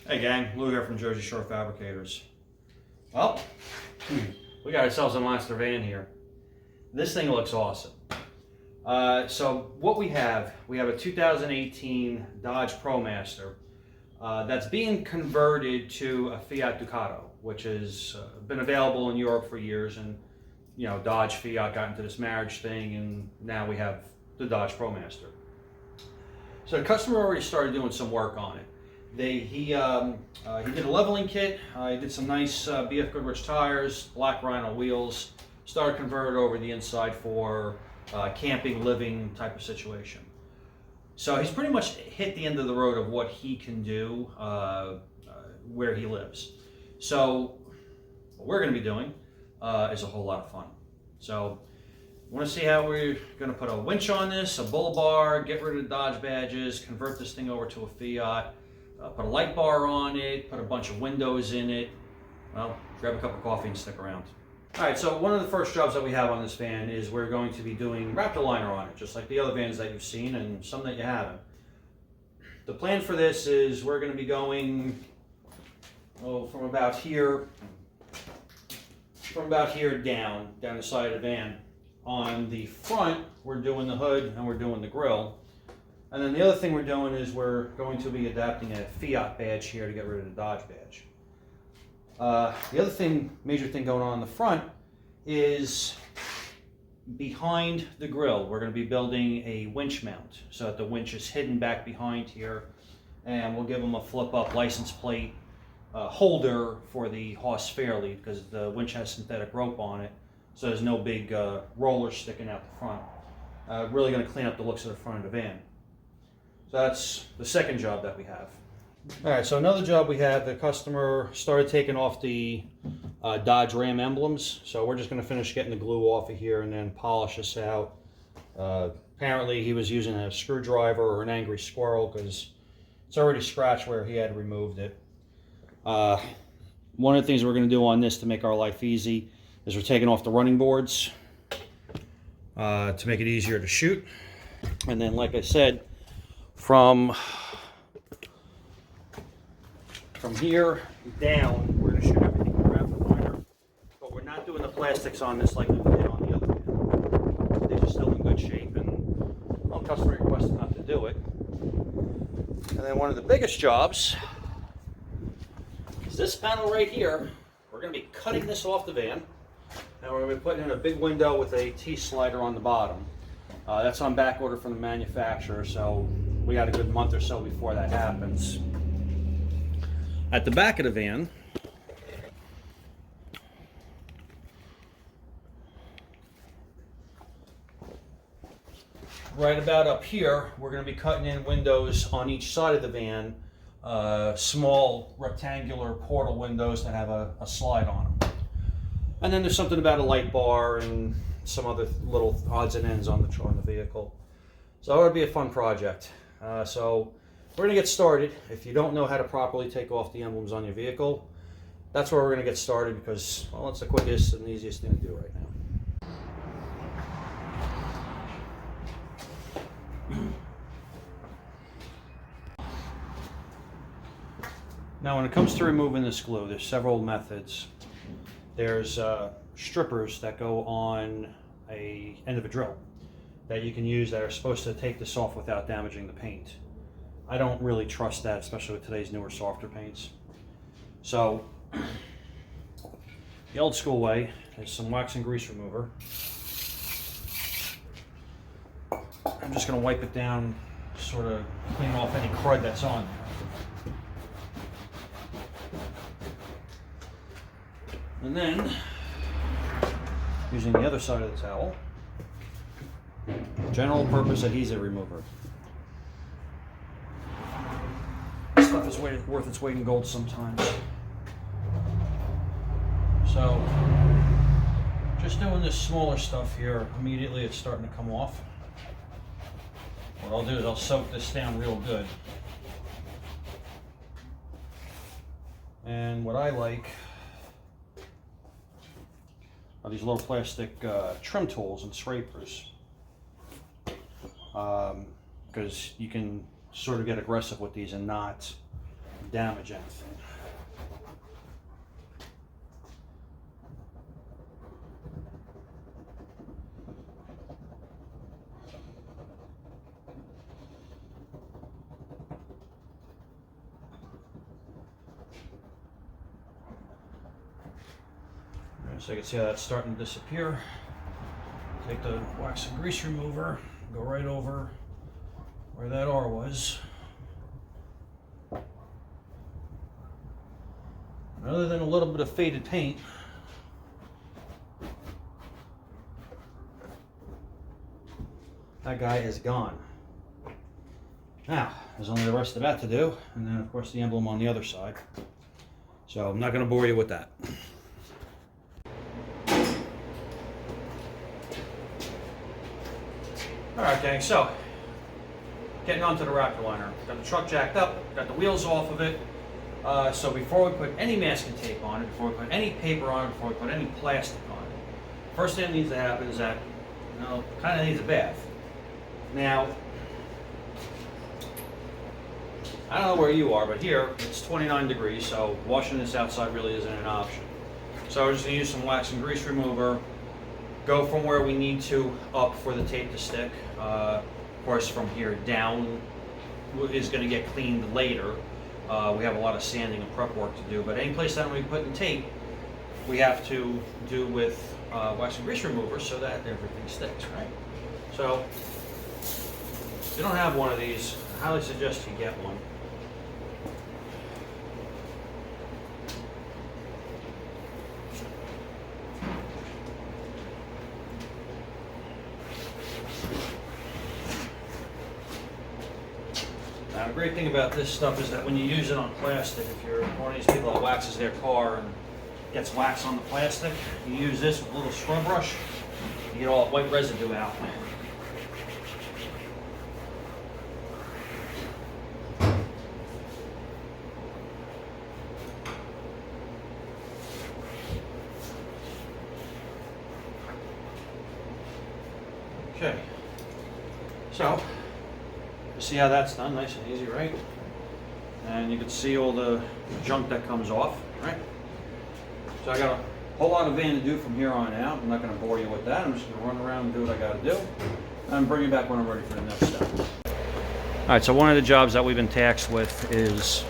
Hey gang, Lou here from Jersey Shore Fabricators. Well, we got ourselves a monster van here. This thing looks awesome. So what we have a 2018 Dodge ProMaster that's being converted to a Fiat Ducato, which has been available in Europe for years, and you know, Dodge Fiat got into this marriage thing, and now we have the Dodge ProMaster. So the customer already started doing some work on it. He did a leveling kit. He did some nice BF Goodrich tires, black Rhino wheels. Started converted over the inside for camping, living type of situation. So he's pretty much hit the end of the road of what he can do where he lives. So what we're going to be doing is a whole lot of fun. So want to see how we're going to put a winch on this, a bull bar, get rid of the Dodge badges, convert this thing over to a Fiat. Put a light bar on it, put a bunch of windows in it. Well, grab a cup of coffee and stick around. All right, so one of the first jobs that we have on this van is we're going to be doing Raptor liner on it, just like the other vans that you've seen and some that you haven't. The plan for this is we're going to be going from about here down the side of the van. On the front, we're doing the hood and we're doing the grill. And then the other thing we're doing is we're going to be adapting a Fiat badge here to get rid of the Dodge badge. The other major thing going on the front is behind the grill. We're going to be building a winch mount so that the winch is hidden back behind here, and we'll give them a flip-up license plate holder for the Haas Fairlead because the winch has synthetic rope on it, so there's no big rollers sticking out the front. Really going to clean up the looks of the front of the van. So that's the second job that we have. All right, so another job we have, the customer started taking off the Dodge Ram emblems. So we're just going to finish getting the glue off of here and then polish this out. Apparently he was using a screwdriver or an angry squirrel because it's already scratched where he had removed it. One of the things we're going to do on this to make our life easy is we're taking off the running boards to make it easier to shoot. And then, like I said, from here down, we're going to shoot everything with Raptor liner, but we're not doing the plastics on this like we did on the other van. They're just still in good shape, and well, customer requested not to do it. And then one of the biggest jobs is this panel right here. We're going to be cutting this off the van, and we're going to be putting in a big window with a T-slider on the bottom. That's on back order from the manufacturer, so we got a good month or so before that happens. At the back of the van, right about up here, we're going to be cutting in windows on each side of the van, small rectangular portal windows that have a slide on them. And then there's something about a light bar and some other little odds and ends on the vehicle. So it would be a fun project. So we're going to get started. If you don't know how to properly take off the emblems on your vehicle, that's where we're going to get started because, well, it's the quickest and easiest thing to do right now. Now when it comes to removing this glue, there's several methods. There's strippers that go on a end of a drill that you can use that are supposed to take this off without damaging the paint. I don't really trust that, especially with today's newer, softer paints. So the old school way is some wax and grease remover. I'm just going to wipe it down, sort of clean off any crud that's on there. And then, using the other side of the towel, general purpose adhesive remover. This stuff is worth its weight in gold sometimes. So, just doing this smaller stuff here, immediately it's starting to come off. What I'll do is I'll soak this down real good. And what I like are these little plastic trim tools and scrapers. Because you can sort of get aggressive with these and not damage anything. So you can see how that's starting to disappear. Take the wax and grease remover, go right over where that R was. And other than a little bit of faded paint, that guy is gone. Now, there's only the rest of that to do, and then of course the emblem on the other side. So I'm not going to bore you with that. Alright gang, so getting onto the Raptor liner. Got the truck jacked up, got the wheels off of it. So before we put any masking tape on it, before we put any paper on it, before we put any plastic on it, first thing that needs to happen is that, you know, kind of needs a bath. Now, I don't know where you are, but here it's 29 degrees, so washing this outside really isn't an option. So we're just going to use some wax and grease remover, go from where we need to up for the tape to stick. Of course, from here down is going to get cleaned later. We have a lot of sanding and prep work to do, but any place that we put in tape, we have to do with wax and grease remover so that everything sticks, right? So, if you don't have one of these, I highly suggest you get one. Now, the great thing about this stuff is that when you use it on plastic, if you're one of these people that waxes their car and gets wax on the plastic, you use this with a little scrub brush, you get all that white residue out. Okay, so you see how that's done, nice and easy, right? And you can see all the junk that comes off, right? So I got a whole lot of van to do from here on out. I'm not going to bore you with that. I'm just going to run around and do what I got to do, and bring you back when I'm ready for the next step. All right, so one of the jobs that we've been tasked with is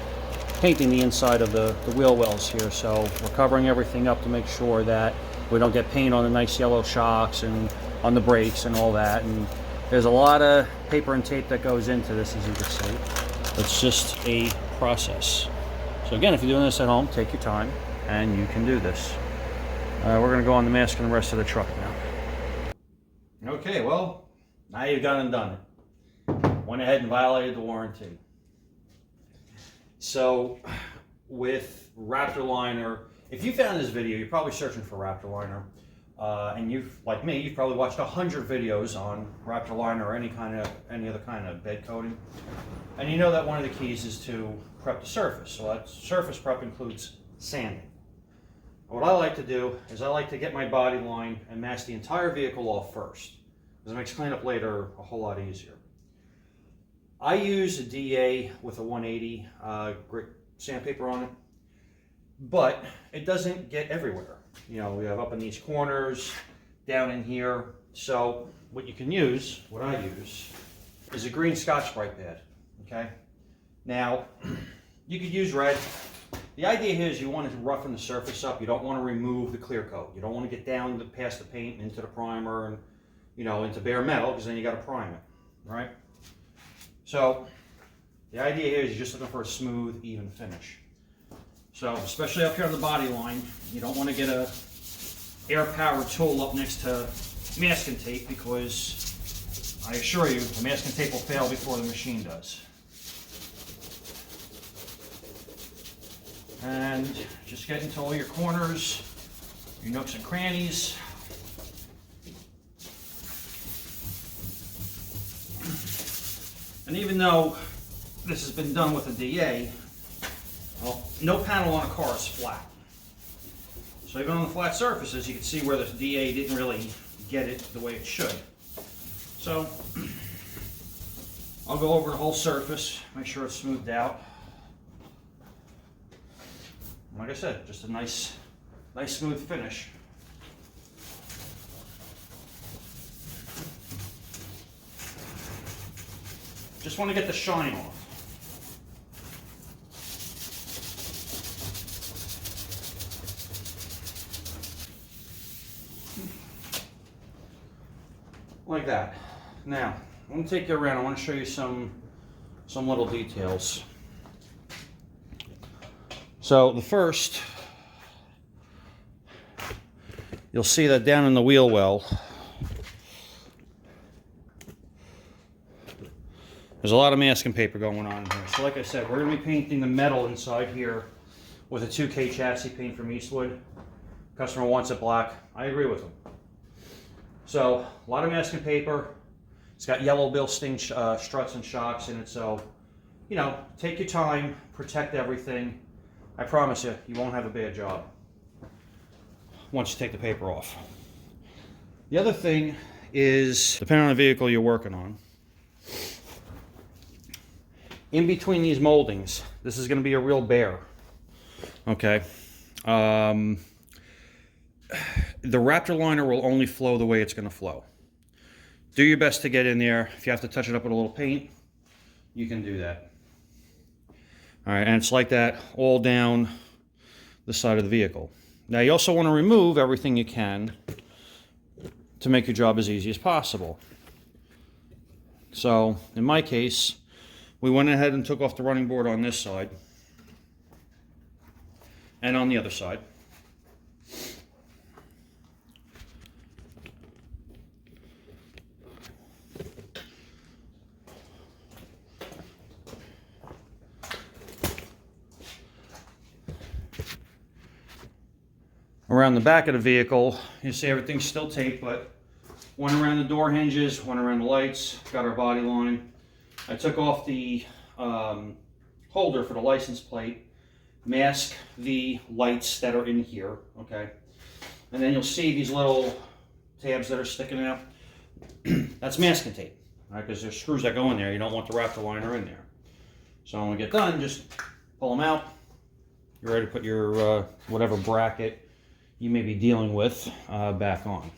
painting the inside of the wheel wells here. So we're covering everything up to make sure that we don't get paint on the nice yellow shocks and on the brakes and all that. And there's a lot of paper and tape that goes into this, as you can see. It's just a process. So again, if you're doing this at home, take your time and you can do this. We're going to go on the mask and the rest of the truck now. Okay, well, now you've gone and done it. Went ahead and violated the warranty. So with Raptor liner, if you found this video, you're probably searching for Raptor liner. And you've, like me, you've probably watched 100 videos on Raptor liner or any other kind of bed coating. And you know that one of the keys is to prep the surface. So that surface prep includes sanding. What I like to do is I like to get my body line and mask the entire vehicle off first, because it makes cleanup later a whole lot easier. I use a DA with a 180 grit sandpaper on it, but it doesn't get everywhere. You know, we have up in these corners, down in here. So what you can use, what I use, is a green Scotch-Brite pad, okay? Now, you could use red. The idea here is you want to roughen the surface up. You don't want to remove the clear coat. You don't want to get down past the paint into the primer and, you know, into bare metal, because then you got to prime it, right? So the idea here is you're just looking for a smooth, even finish. So, especially up here on the body line, you don't want to get a air-powered tool up next to masking tape, because I assure you, the masking tape will fail before the machine does. And just get into all your corners, your nooks and crannies. And even though this has been done with a DA, well, no panel on a car is flat. So even on the flat surfaces, you can see where the DA didn't really get it the way it should. So I'll go over the whole surface, make sure it's smoothed out. Like I said, just a nice smooth finish. Just want to get the shine off. Like that. Now, I'm going to take you around. I want to show you some little details. So the first, you'll see that down in the wheel well, there's a lot of masking paper going on here. So like I said, we're going to be painting the metal inside here with a 2K chassis paint from Eastwood. Customer wants it black. I agree with him. So a lot of masking paper. It's got yellow Bilstein struts and shocks in it. So, you know, take your time, protect everything. I promise you, you won't have a bad job once you take the paper off. The other thing is, depending on the vehicle you're working on, in between these moldings, this is going to be a real bear. Okay. The Raptor liner will only flow the way it's going to flow. Do your best to get in there. If you have to touch it up with a little paint, you can do that. All right, and it's like that all down the side of the vehicle. Now you also want to remove everything you can to make your job as easy as possible. So in my case, we went ahead and took off the running board on this side and on the other side. Around the back of the vehicle, you see everything's still taped, but went around the door hinges, went around the lights, got our body line. I took off the holder for the license plate, mask the lights that are in here, okay? And then you'll see these little tabs that are sticking out. That's masking tape, right? Because there's screws that go in there. You don't want the Raptor liner in there. So when we get done, just pull them out. You're ready to put your whatever bracket you may be dealing with back on.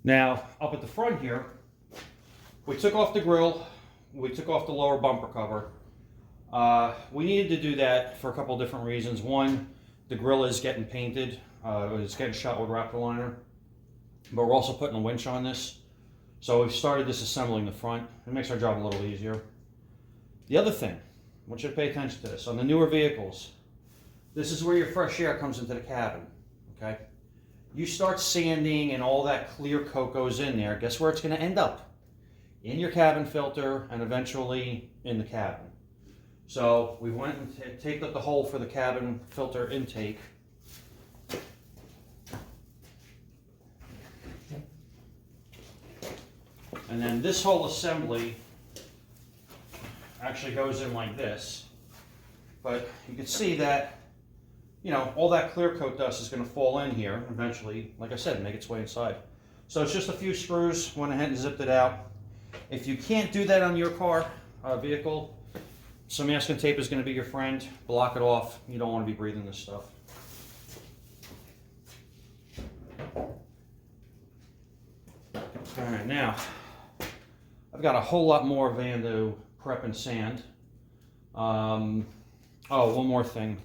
Now, up at the front here, we took off the grille, we took off the lower bumper cover. We needed to do that for a couple of different reasons. One, the grille is getting painted, it's getting shot with Raptor liner. But we're also putting a winch on this. So we've started disassembling the front. It makes our job a little easier. The other thing, I want you to pay attention to this. On the newer vehicles, this is where your fresh air comes into the cabin, okay? You start sanding and all that clear coat goes in there. Guess where it's going to end up? In your cabin filter and eventually in the cabin. So we went and taped up the hole for the cabin filter intake. And then this whole assembly actually goes in like this. But you can see that, you know, all that clear coat dust is going to fall in here eventually, like I said, make its way inside. So it's just a few screws, went ahead and zipped it out. If you can't do that on your car, vehicle, some masking tape is going to be your friend. Block it off. You don't want to be breathing this stuff. All right, now, I've got a whole lot more Vando prep and sand. Oh, one more thing.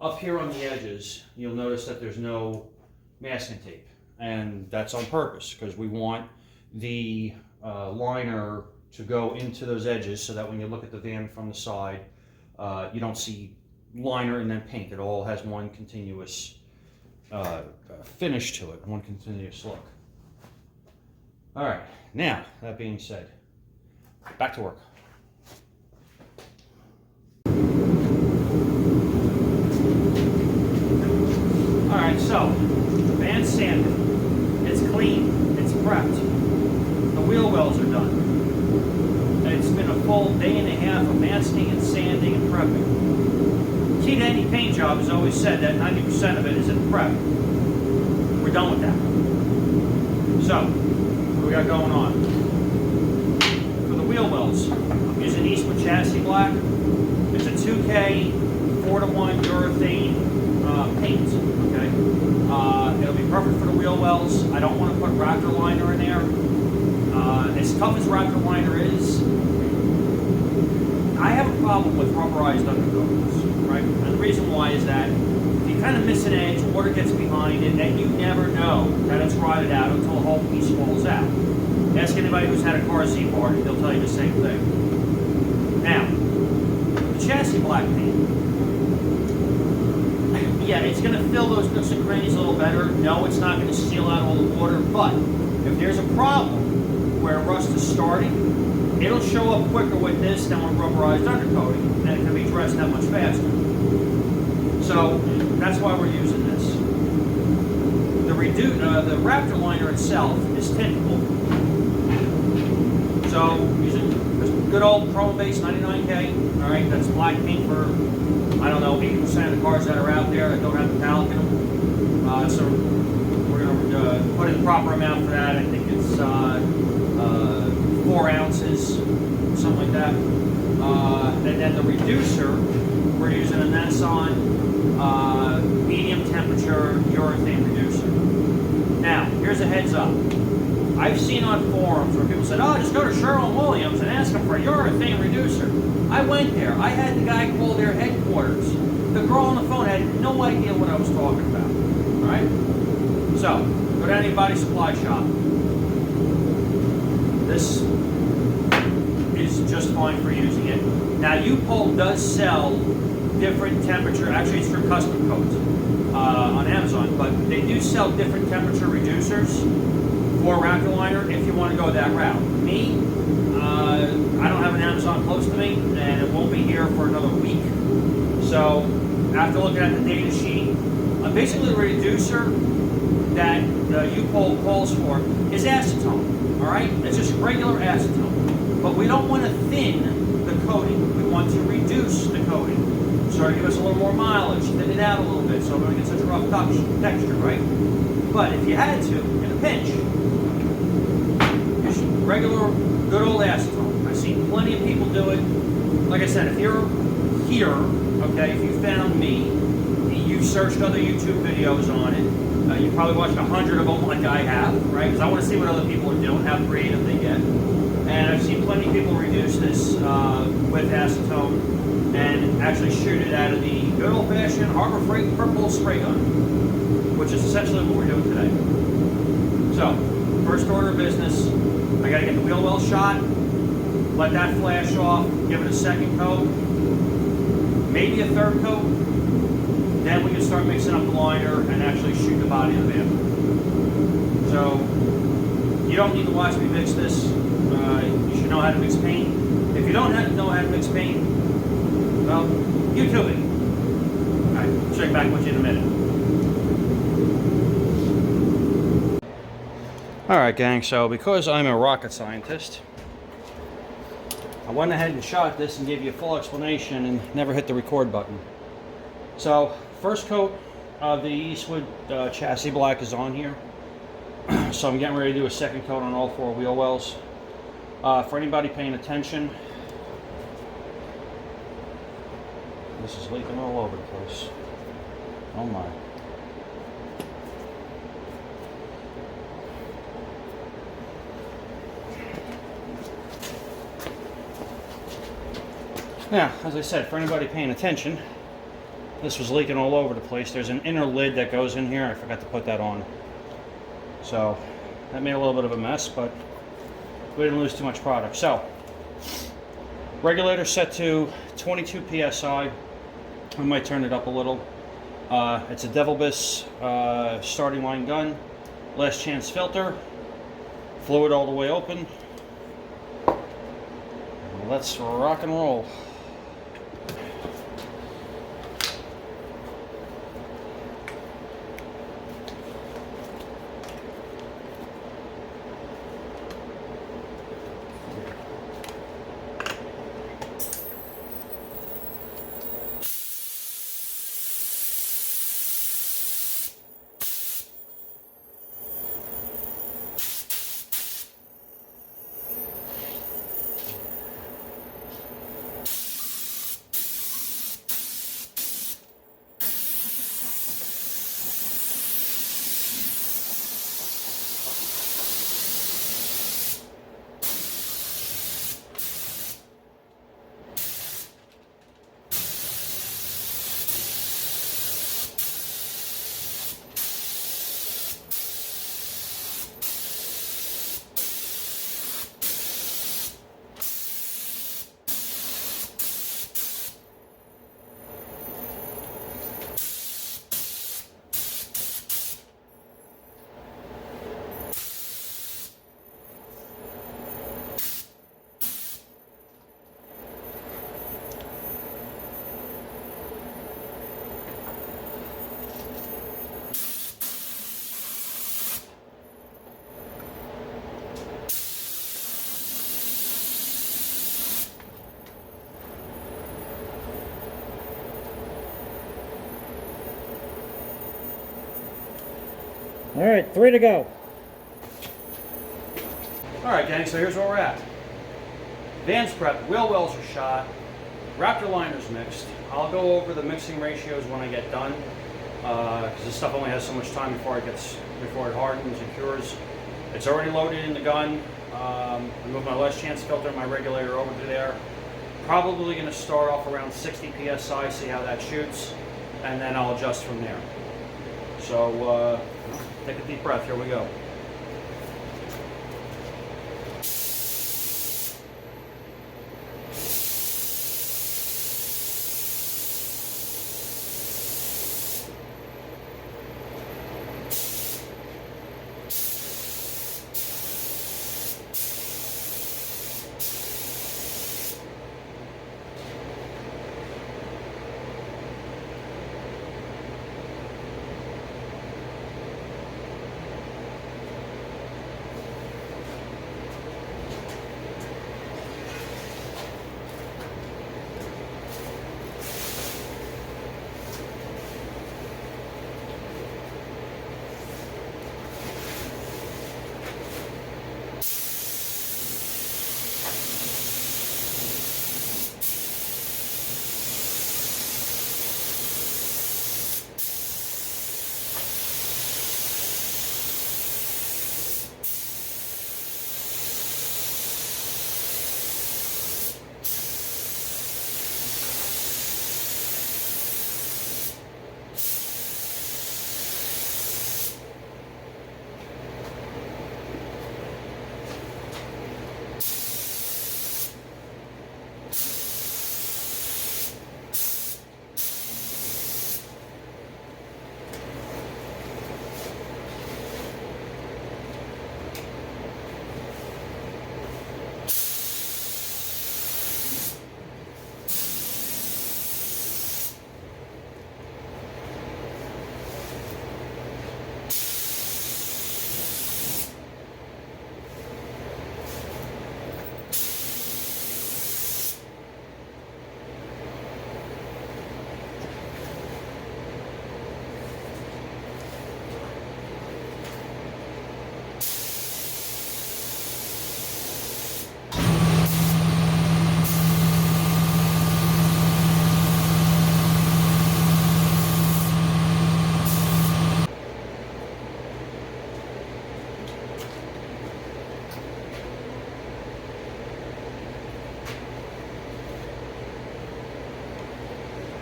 Up here on the edges, you'll notice that there's no masking tape. And that's on purpose, because we want the liner to go into those edges so that when you look at the van from the side, you don't see liner and then paint. It all has one continuous finish to it, one continuous look. All right, now, that being said, back to work. All right, so, the van's sanded. It's clean, it's prepped. The wheel wells are done. It's been a full day and a half of masking and sanding and prepping. Key to any paint job is always said that 90% of it is in prep. We're done with that. So, what do we got going on? For the wheel wells, I'm using Eastwood chassis black. It's a 2K 4:1 urethane paint. Okay, it'll be perfect for the wheel wells. I don't want to put Raptor liner in there. As tough as Raptor liner is, I have a problem with rubberized undercoats, right? And the reason why is that if you kind of miss an edge, water gets behind it, and you never know that it's rotted out until the whole piece falls out. Ask anybody who's had a car Z-part, they'll tell you the same thing. Now, the chassis black paint. Yeah, it's going to fill those nooks and crannies a little better. No, it's not going to seal out all the water, but if there's a problem where rust is starting, it'll show up quicker with this than with rubberized undercoating, and it can be dressed that much faster. So that's why we're using this. The Raptor liner itself is tintable. So using this good old chrome base 99K, all right, that's black paint for, I don't know, 80% of the cars that are out there that don't have the metallic in them. So we're going to put in the proper amount for that. I think it's 4 ounces, something like that. And then the reducer, we're using a Nissan medium temperature urethane reducer. Now, here's a heads up. I've seen on forums where people said, oh, just go to Sherwin-Williams and ask them for a urethane reducer. I went there. I had the guy call their headquarters. The girl on the phone had no idea what I was talking about. All right? So, go to anybody's supply shop. This is just fine for using it. Now, Upol does sell different temperature, actually it's for custom coats on Amazon, but they do sell different temperature reducers for Raptor liner if you want to go that route. Me, I don't have an Amazon close to me, and it won't be here for another week. So, after looking at the data sheet, basically the reducer that Upol calls for is acetone. All right, it's just regular acetone. But we don't want to thin the coating. We want to reduce the coating. So to give us a little more mileage, thin it out a little bit so we don't get such a rough texture, right? But if you had to, in a pinch, use regular, good old acetone. I've seen plenty of people do it. Like I said, if you're here, okay, if you found me, you searched other YouTube videos on it, you probably watched 100 of them like I have, right? Because I want to see what other people are doing, how creative they get. And I've seen plenty of people reduce this with acetone and actually shoot it out of the good old-fashioned Harbor Freight purple spray gun, which is essentially what we're doing today. So, first order of business, I got to get the wheel well shot, let that flash off, give it a second coat, maybe a third coat, then we can start mixing up the liner and actually shoot the body of the vehicle. So, you don't need to watch me mix this. You should know how to mix paint. If you don't know how to mix paint, well, YouTube it. Alright, check back with you in a minute. Alright gang, so because I'm a rocket scientist, I went ahead and shot this and gave you a full explanation and never hit the record button. So, first coat of the Eastwood chassis black is on here. So I'm getting ready to do a second coat on all 4 wheel wells. For anybody paying attention, this is leaking all over the place. Oh my. Now, as I said, for anybody paying attention, this was leaking all over the place. There's an inner lid that goes in here. I forgot to put that on. So, that made a little bit of a mess, but we didn't lose too much product. So, regulator set to 22 psi. I might turn it up a little. It's a Devil Biss starting line gun. Last chance filter. Fluid all the way open. Let's rock and roll. All right, 3 to go. All right, gang, so here's where we're at. Van's prepped, wheel wells are shot, Raptor liners mixed. I'll go over the mixing ratios when I get done, because this stuff only has so much time before it hardens and cures. It's already loaded in the gun. I moved my last chance filter and my regulator over to there. Probably going to start off around 60 psi, see how that shoots, and then I'll adjust from there. So take a deep breath, here we go.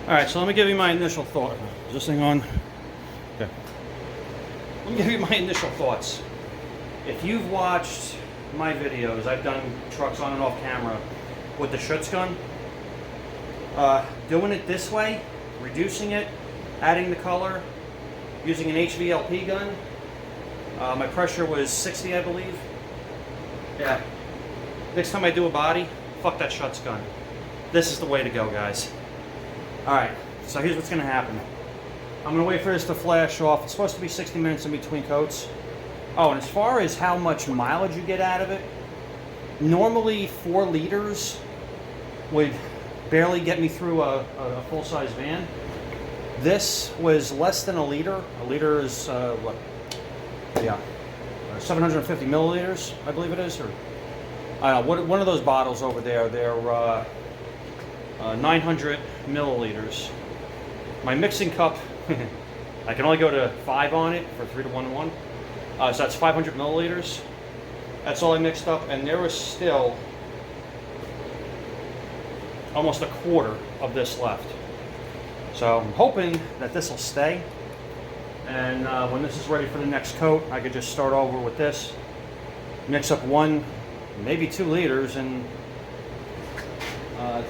All right, so let me give you my initial thought. Is this thing on? Okay. Let me give you my initial thoughts. If you've watched my videos, I've done trucks on and off camera with the Schutz gun. Doing it this way, reducing it, adding the color, using an HVLP gun. My pressure was 60, I believe. Yeah. Next time I do a body, fuck that Schutz gun. This is the way to go, guys. Alright, so here's what's going to happen. I'm going to wait for this to flash off. It's supposed to be 60 minutes in between coats. Oh, and as far as how much mileage you get out of it, normally 4 liters would barely get me through a full-size van. This was less than a liter. A liter is, what? Yeah, 750 milliliters, I believe it is. Or I don't know, one of those bottles over there, they're 900 milliliters. My mixing cup, I can only go to 5 on it for 3 to 1 to 1. So that's 500 milliliters. That's all I mixed up, and there was still almost a quarter of this left. So I'm hoping that this will stay, and when this is ready for the next coat, I could just start over with this, mix up 1, maybe 2 liters, and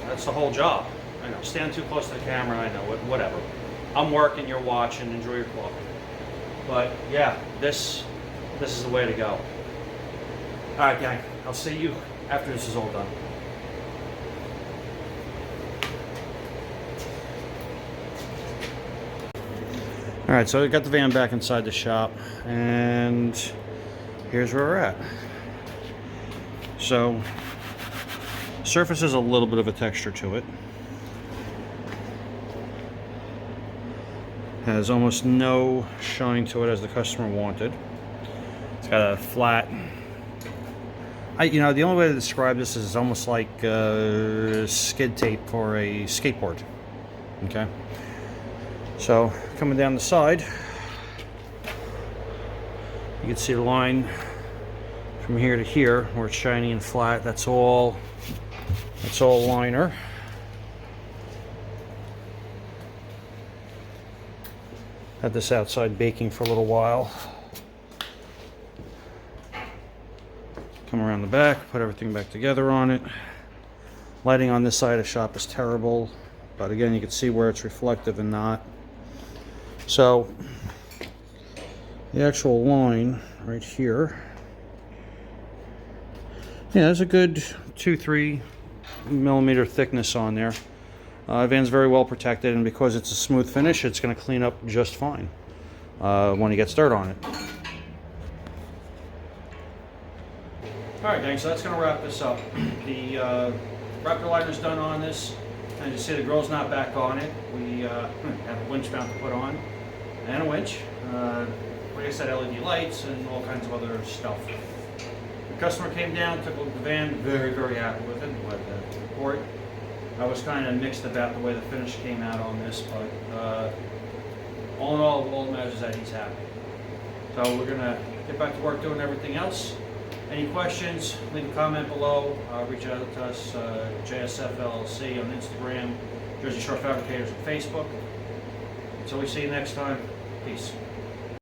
that's the whole job. I know, stand too close to the camera, I know, whatever. I'm working, you're watching, enjoy your coffee. But yeah, this is the way to go. Alright gang, I'll see you after this is all done. Alright, so I got the van back inside the shop, and here's where we're at. So, surface has a little bit of a texture to it. Has almost no shine to it as the customer wanted. It's got a flat. The only way to describe this is almost like skid tape for a skateboard. Okay. So coming down the side, you can see the line from here to here where it's shiny and flat. That's all liner. Had this outside baking for a little while. Come around the back, put everything back together on it. Lighting on this side of the shop is terrible, but again, you can see where it's reflective and not. So the actual line right here, yeah, there's a good 2-3 millimeter thickness on there. Van's very well protected, and because it's a smooth finish, it's going to clean up just fine when you get dirt on it. Alright, gang, so that's going to wrap this up. The Raptor liner's done on this. And you see the grill's not back on it. We have a winch mount to put on, and a winch. Like I said, LED lights and all kinds of other stuff. The customer came down, took a look at the van, very, very happy with it. But the report, I was kind of mixed about the way the finish came out on this, but all in all that matters is that he's happy. So we're gonna get back to work doing everything else. Any questions, leave a comment below. Reach out to us, JSF LLC on Instagram, Jersey Shore Fabricators on Facebook. Until we see you next time, peace.